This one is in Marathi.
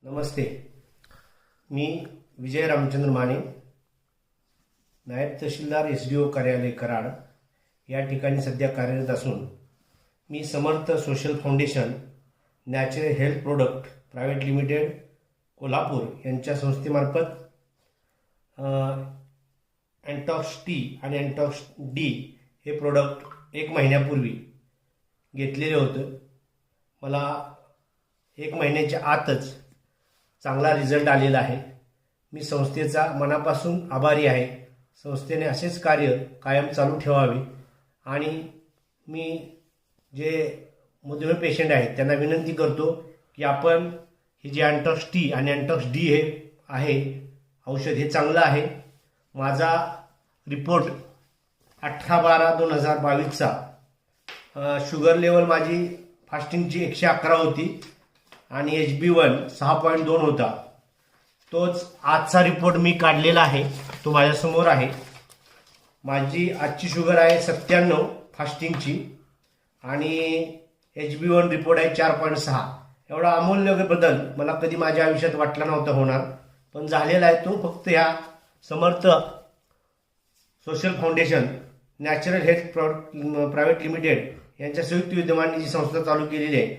नमस्ते. मी विजय रामचंद्र माने, नायब तहसीलदार SDO कार्यालय कराड या ठिकाणी सध्या कार्यरत असून मी Samarth social foundation natural health product private limited Kolhapur यांच्या संस्थेमार्फत अँटॉक्स टी आणि अँटॉक्स डी हे प्रोडक्ट 1 महिन्यापूर्वी घेतलेले होते. मला 1 महिन्याच्या आतच चांगला रिझल्ट आलेला आहे. मी संस्थेचा मनापासून आभारी आहे. संस्थेने असेच कार्य कायम चालू ठेवावे आणि मी जे मधुमेह पेशंट आहेत त्यांना विनंती करतो की आपण हे जे अँटॉक्स टी आणि अँटॉक्स डी हे आहे औषध हे चांगलं आहे. माझा रिपोर्ट 18/12/2022चा शुगर लेवल माझी फास्टिंगची 111 होती आणि HB1 6.2 होता. तोच आजचा रिपोर्ट मी काढलेला आहे, तो माझ्यासमोर आहे. माझी आजची शुगर आहे 97 फास्टिंगची आणि HB1 रिपोर्ट आहे 4.6. एवढा अमूल्य बदल मला कधी माझ्या आयुष्यात वाटला नव्हता होणार, पण झालेला आहे. तो फक्त ह्या Samarth social foundation natural health product private limited यांच्या संयुक्त विद्यमाने जी संस्था चालू केलेली आहे